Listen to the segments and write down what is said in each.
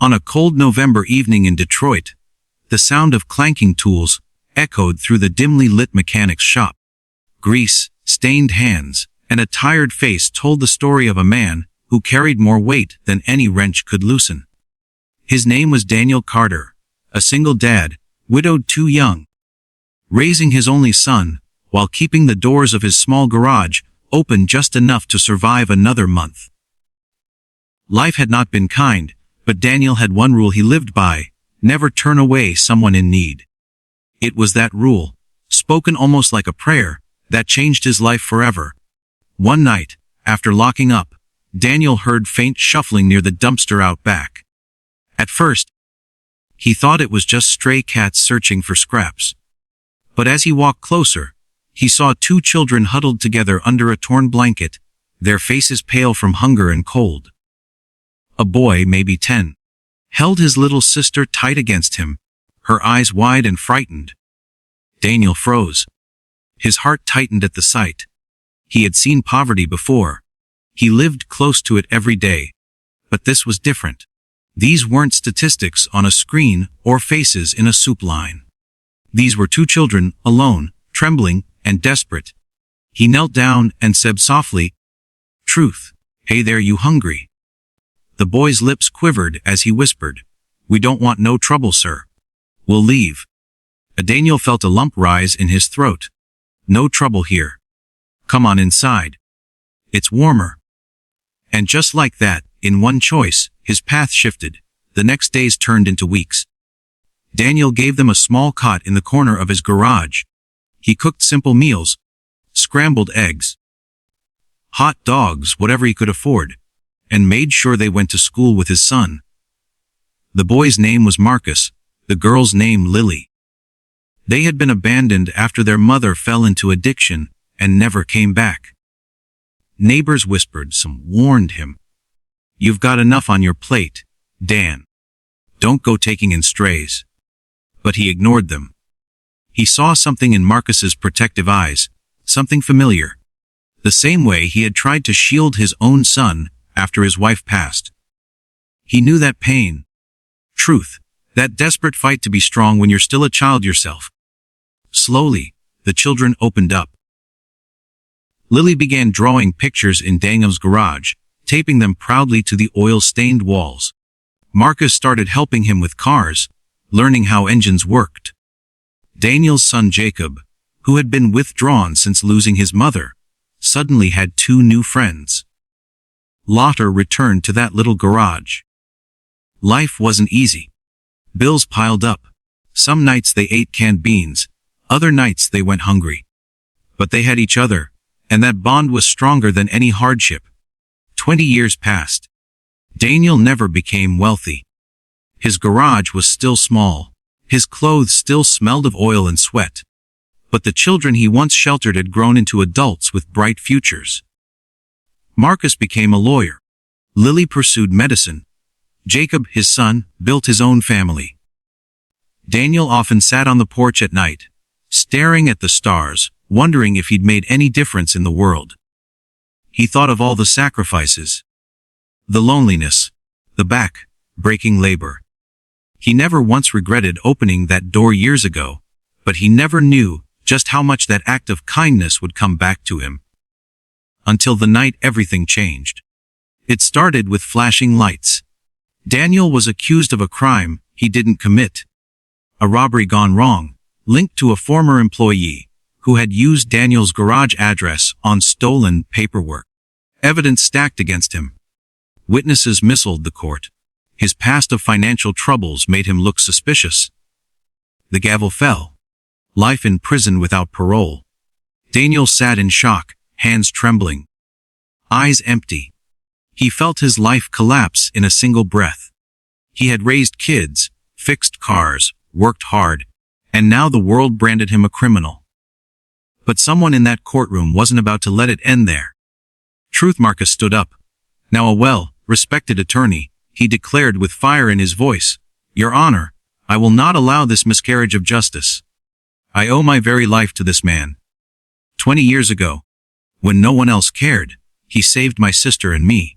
On a cold November evening in Detroit, the sound of clanking tools echoed through the dimly lit mechanic's shop. Grease, stained hands, and a tired face told the story of a man who carried more weight than any wrench could loosen. His name was Daniel Carter, a single dad, widowed too young, raising his only son while keeping the doors of his small garage open just enough to survive another month. Life had not been kind, but Daniel had one rule he lived by: never turn away someone in need. It was that rule, spoken almost like a prayer, that changed his life forever. One night, after locking up, Daniel heard faint shuffling near the dumpster out back. At first, he thought it was just stray cats searching for scraps. But as he walked closer, he saw two children huddled together under a torn blanket, their faces pale from hunger and cold. A boy, maybe 10, held his little sister tight against him, her eyes wide and frightened. Daniel froze. His heart tightened at the sight. He had seen poverty before. He lived close to it every day. But this was different. These weren't statistics on a screen or faces in a soup line. These were two children, alone, trembling, and desperate. He knelt down and said softly, "Truth. Hey there, you hungry?" The boy's lips quivered as he whispered, "We don't want no trouble, sir. We'll leave." Daniel felt a lump rise in his throat. "No trouble here. Come on inside. It's warmer." And just like that, in one choice, his path shifted. The next days turned into weeks. Daniel gave them a small cot in the corner of his garage. He cooked simple meals, scrambled eggs, hot dogs, whatever he could afford, and made sure they went to school with his son. The boy's name was Marcus, the girl's name Lily. They had been abandoned after their mother fell into addiction and never came back. Neighbors whispered, some warned him. "You've got enough on your plate, Dan. Don't go taking in strays." But he ignored them. He saw something in Marcus's protective eyes, something familiar. The same way he had tried to shield his own son after his wife passed. He knew that pain. Truth. That desperate fight to be strong when you're still a child yourself. Slowly, the children opened up. Lily began drawing pictures in Daniel's garage, taping them proudly to the oil-stained walls. Marcus started helping him with cars, learning how engines worked. Daniel's son Jacob, who had been withdrawn since losing his mother, suddenly had two new friends. Lotter returned to that little garage. Life wasn't easy. Bills piled up. Some nights they ate canned beans, other nights they went hungry. But they had each other, and that bond was stronger than any hardship. 20 years passed. Daniel never became wealthy. His garage was still small. His clothes still smelled of oil and sweat. But the children he once sheltered had grown into adults with bright futures. Marcus became a lawyer. Lily pursued medicine. Jacob, his son, built his own family. Daniel often sat on the porch at night, staring at the stars, wondering if he'd made any difference in the world. He thought of all the sacrifices, the loneliness, the back-breaking labor. He never once regretted opening that door years ago, but he never knew just how much that act of kindness would come back to him. Until the night everything changed. It started with flashing lights. Daniel was accused of a crime he didn't commit. A robbery gone wrong, linked to a former employee who had used Daniel's garage address on stolen paperwork. Evidence stacked against him. Witnesses missiled the court. His past of financial troubles made him look suspicious. The gavel fell. Life in prison without parole. Daniel sat in shock, hands trembling, eyes empty. He felt his life collapse in a single breath. He had raised kids, fixed cars, worked hard, and now the world branded him a criminal. But someone in that courtroom wasn't about to let it end there. Truth. Marcus stood up. Now a well-respected attorney, he declared with fire in his voice, "Your Honor, I will not allow this miscarriage of justice. I owe my very life to this man. 20 years ago, when no one else cared, he saved my sister and me.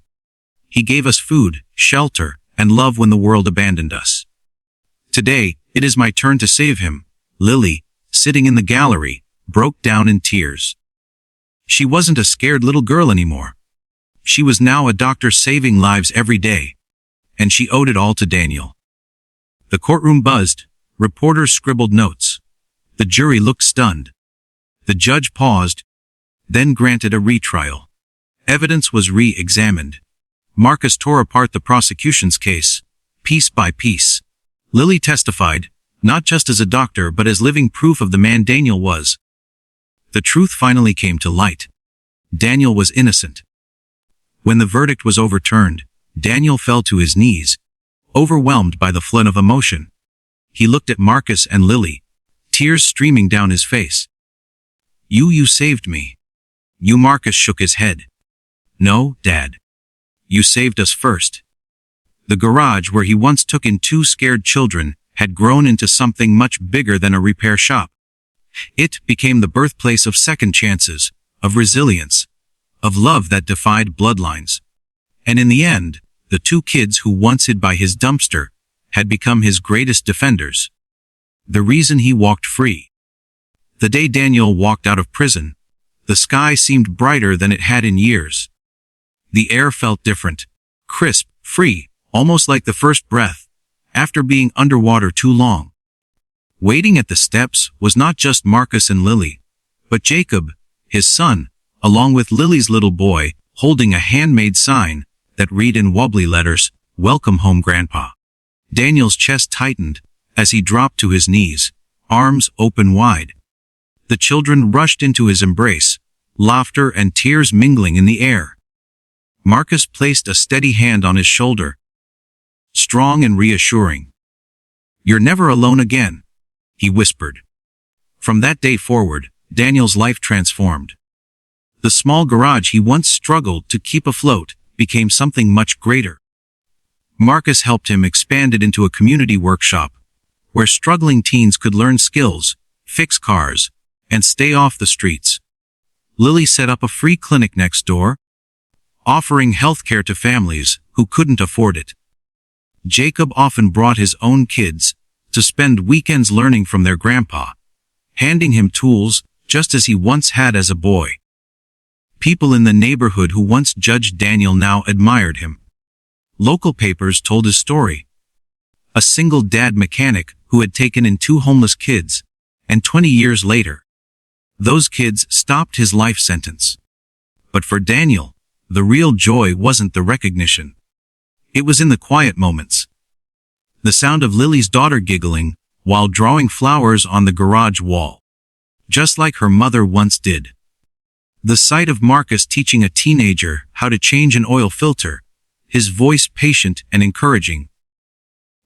He gave us food, shelter, and love when the world abandoned us. Today, it is my turn to save him. Lily, sitting in the gallery, broke down in tears. She wasn't a scared little girl anymore. She was now a doctor saving lives every day, and she owed it all to Daniel. The courtroom buzzed. Reporters scribbled notes. The jury looked stunned. The judge paused, then granted a retrial. Evidence was re-examined. Marcus tore apart the prosecution's case, piece by piece. Lily testified, not just as a doctor but as living proof of the man Daniel was. The truth finally came to light. Daniel was innocent. When the verdict was overturned, Daniel fell to his knees, overwhelmed by the flood of emotion. He looked at Marcus and Lily, tears streaming down his face. You saved me. You." Marcus shook his head. "No, Dad. You saved us first." The garage where he once took in 2 scared children had grown into something much bigger than a repair shop. It became the birthplace of second chances, of resilience, of love that defied bloodlines. And in the end, the 2 kids who once hid by his dumpster had become his greatest defenders. The reason he walked free. The day Daniel walked out of prison, the sky seemed brighter than it had in years. The air felt different, crisp, free, almost like the first breath, after being underwater too long. Waiting at the steps was not just Marcus and Lily, but Jacob, his son, along with Lily's little boy, holding a handmade sign that read in wobbly letters, "Welcome home, Grandpa." Daniel's chest tightened as he dropped to his knees, arms open wide. The children rushed into his embrace, laughter and tears mingling in the air. Marcus placed a steady hand on his shoulder, strong and reassuring. "You're never alone again," he whispered. From that day forward, Daniel's life transformed. The small garage he once struggled to keep afloat became something much greater. Marcus helped him expand it into a community workshop, where struggling teens could learn skills, fix cars, and stay off the streets. Lily set up a free clinic next door, offering healthcare to families who couldn't afford it. Jacob often brought his own kids to spend weekends learning from their grandpa, handing him tools just as he once had as a boy. People in the neighborhood who once judged Daniel now admired him. Local papers told his story. A single dad mechanic who had taken in 2 homeless kids, and 20 years later, those kids stopped his life sentence. But for Daniel, the real joy wasn't the recognition. It was in the quiet moments. The sound of Lily's daughter giggling while drawing flowers on the garage wall, just like her mother once did. The sight of Marcus teaching a teenager how to change an oil filter, his voice patient and encouraging.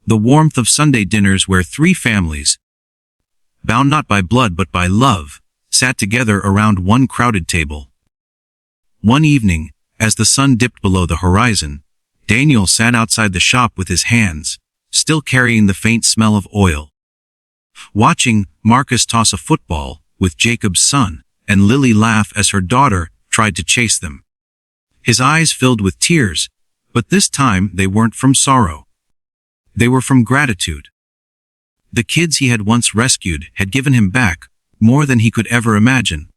The warmth of Sunday dinners where 3 families, bound not by blood but by love, sat together around one crowded table. One evening, as the sun dipped below the horizon, Daniel sat outside the shop with his hands, still carrying the faint smell of oil. Watching Marcus toss a football with Jacob's son, and Lily laugh as her daughter tried to chase them. His eyes filled with tears, but this time they weren't from sorrow. They were from gratitude. The kids he had once rescued had given him back more than he could ever imagine.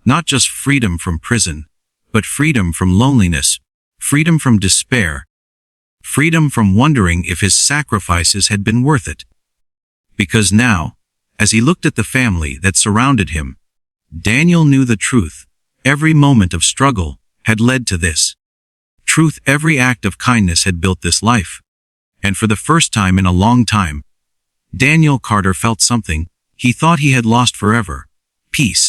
Not just freedom from prison, but freedom from loneliness, freedom from despair, freedom from wondering if his sacrifices had been worth it. Because now, as he looked at the family that surrounded him, Daniel knew the truth. Every moment of struggle had led to this. Truth, every act of kindness had built this life. And for the first time in a long time, Daniel Carter felt something he thought he had lost forever: peace.